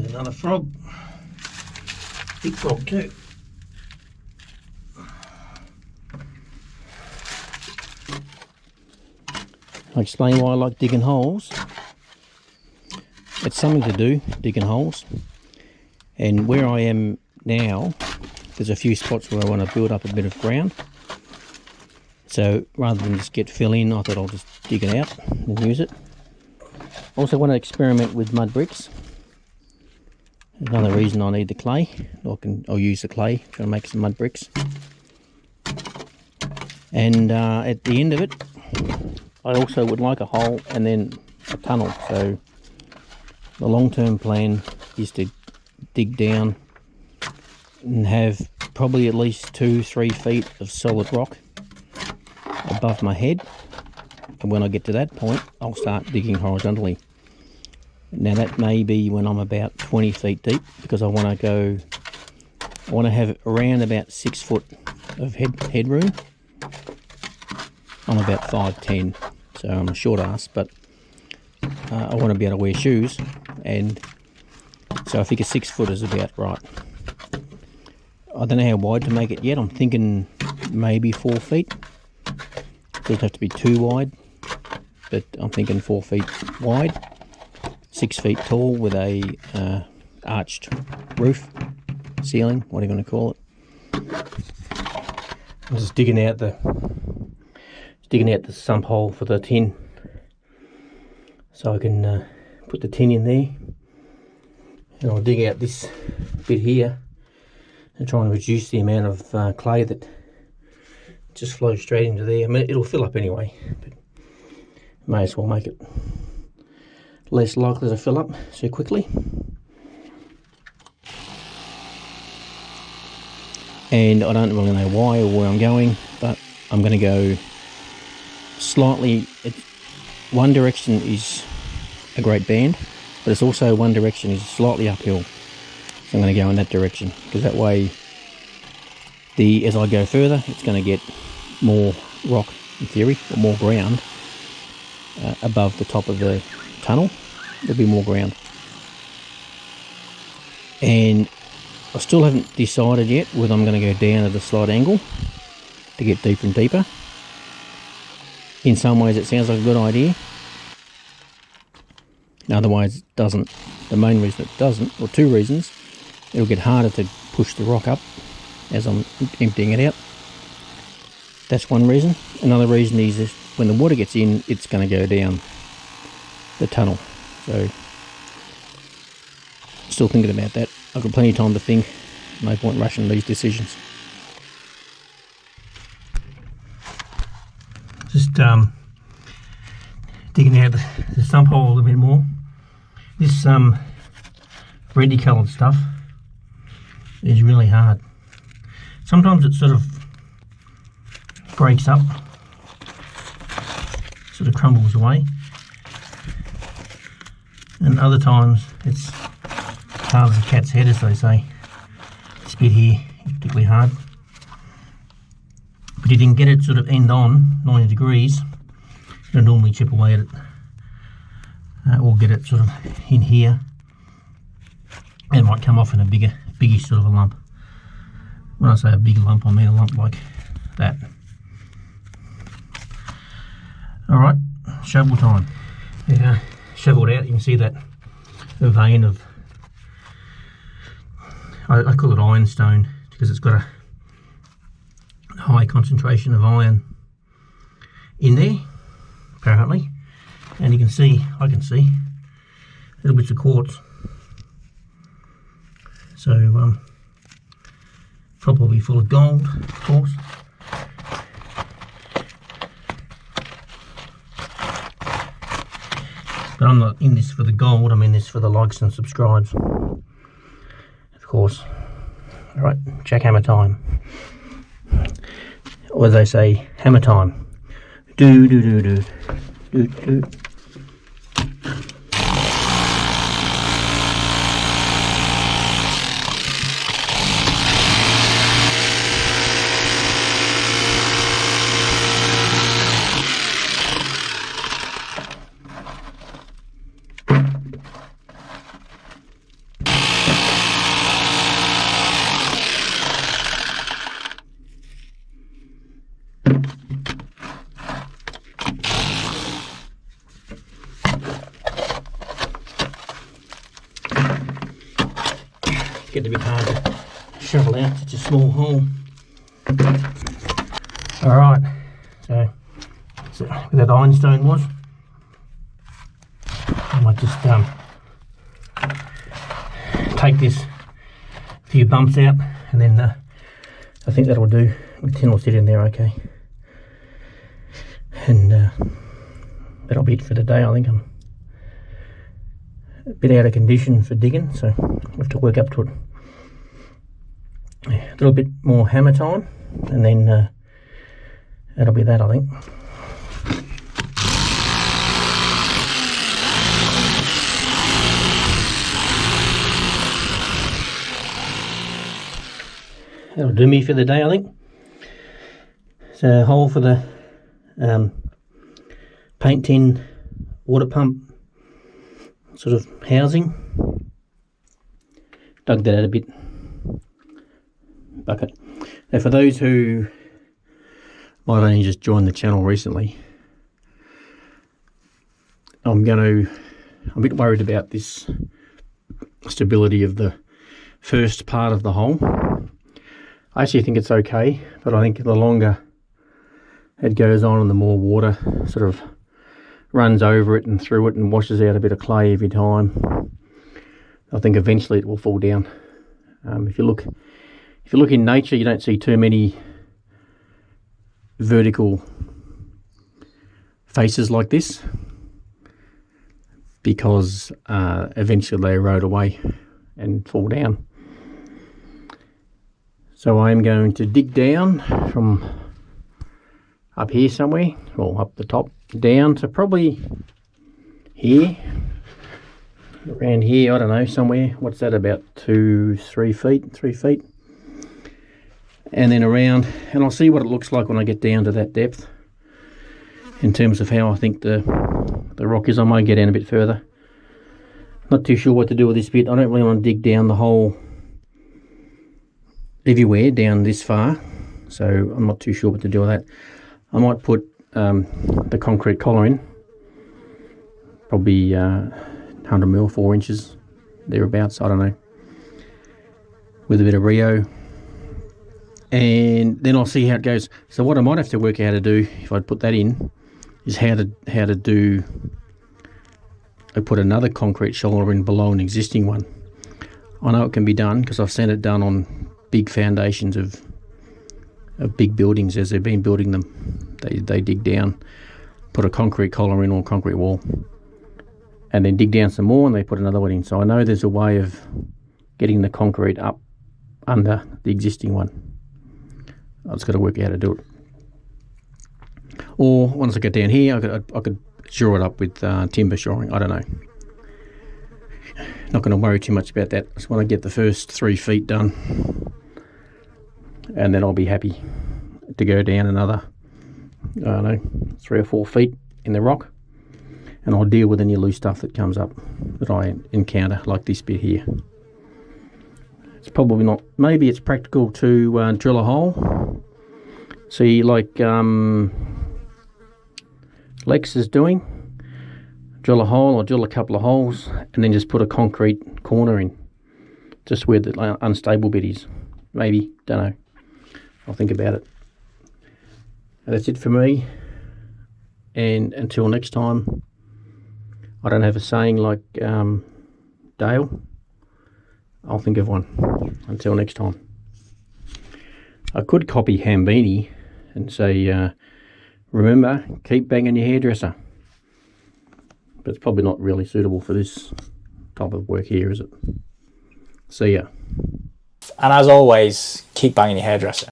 another frog. Big frog too. I'll explain why I like digging holes. It's something to do, digging holes. And where I am now, there's a few spots where I want to build up a bit of ground. So rather than just get fill in, I thought I'll just dig it out and use it. Also want to experiment with mud bricks. Another reason I need the clay. I'll use the clay, try to make some mud bricks. And at the end of it, I also would like a hole and then a tunnel. So the long-term plan is to dig down and have probably at least 2-3 feet of solid rock above my head, and when I get to that point I'll start digging horizontally. Now that may be when I'm about 20 feet deep, because I want to have around about 6 foot of headroom. I'm about 5'10", so I'm a short ass, but I want to be able to wear shoes, and so I think a 6 foot is about right. I don't know how wide to make it yet. I'm thinking maybe 4 feet. Doesn't have to be too wide, but I'm thinking 4 feet wide, 6 feet tall, with a arched roof, ceiling, whatever you want to call it. I'm just digging out the sump hole for the tin, so I can put the tin in there, and I'll dig out this bit here and try and reduce the amount of clay that just flows straight into there. I mean, it'll fill up anyway, but may as well make it less likely to fill up so quickly. And I don't really know why or where I'm going, but I'm going to go slightly. One direction is a great band, but it's also one direction is slightly uphill. So I'm going to go in that direction, because that way, as I go further, it's going to get more rock, in theory, or more ground above the top of the tunnel. There'll be more ground. And I still haven't decided yet whether I'm going to go down at a slight angle to get deeper and deeper. In some ways it sounds like a good idea. In other ways it doesn't. The main reason it doesn't, or two reasons: it'll get harder to push the rock up as I'm emptying it out. That's one reason. Another reason is that when the water gets in, it's going to go down the tunnel. So, still thinking about that. I've got plenty of time to think. No point rushing these decisions. Just digging out the sump hole a little bit more. This reddy coloured stuff is really hard. Sometimes it sort of breaks up, sort of crumbles away, and other times it's hard as a cat's head, as they say. This bit here is particularly hard, but if you can get it sort of end on 90 degrees, it'll normally chip away at it, or get it sort of in here, and it might come off in a biggish sort of a lump. When I say a big lump, I mean a lump like that. Alright, shovel time. Yeah, shoveled out, you can see that vein of, I call it ironstone because it's got a high concentration of iron in there, apparently. And you can see, I can see, little bits of quartz. So, probably full of gold, of course. But I'm not in this for the gold, I'm in this for the likes and subscribes, of course. Alright, jackhammer time. Or as they say, hammer time. Do do do do do do. Get a bit hard to shovel out, such a small hole. Alright, so where that ironstone was, I might just take this few bumps out, and then I think that'll do. The tin will sit in there okay. And that'll be it for today. I think I'm a bit out of condition for digging, so I'll have to work up to it. A little bit more hammer time, and then that'll be that, I think. That'll do me for the day, I think. It's a hole for the paint tin water pump sort of housing. Dug that out a bit. Bucket. Now for those who might only just joined the channel recently, I'm a bit worried about this stability of the first part of the hole. I actually think it's okay, but I think the longer it goes on and the more water sort of runs over it and through it and washes out a bit of clay every time, I think eventually it will fall down. If you look in nature, you don't see too many vertical faces like this, because eventually they erode away and fall down. So I am going to dig down from up here somewhere, or up the top, down to probably here, around here, I don't know, somewhere. What's that, about 3 feet? And then around, and I'll see what it looks like when I get down to that depth in terms of how I think the rock is. I might get down a bit further. Not too sure what to do with this bit. I don't really want to dig down the hole everywhere down this far, so I'm not too sure what to do with that. I might put the concrete collar in, probably 100mm, 4 inches thereabouts, I don't know, with a bit of Rio, and then I'll see how it goes. So what I might have to work out how to do, if I put that in, is how to do, I put another concrete shoulder in below an existing one. I know it can be done because I've seen it done on big foundations of big buildings as they've been building them. They dig down, put a concrete collar in or concrete wall, and then dig down some more and they put another one in. So I know there's a way of getting the concrete up under the existing one. I've just got to work out how to do it. Or once I get down here, I could shore it up with timber shoring. I don't know. Not going to worry too much about that. Just want to get the first 3 feet done, and then I'll be happy to go down another, I don't know, 3 or 4 feet in the rock, and I'll deal with any loose stuff that comes up that I encounter, like this bit here. It's probably not, maybe it's practical to drill a hole. See, like Lex is doing, drill a hole or drill a couple of holes and then just put a concrete corner in, just where the unstable bit is. Maybe, don't know. I'll think about it. And that's it for me. And until next time, I don't have a saying like Dale. I'll think of one. Until next time. I could copy Hambini and say, remember, keep banging your hairdresser. But it's probably not really suitable for this type of work here, is it? See ya. And as always, keep banging your hairdresser.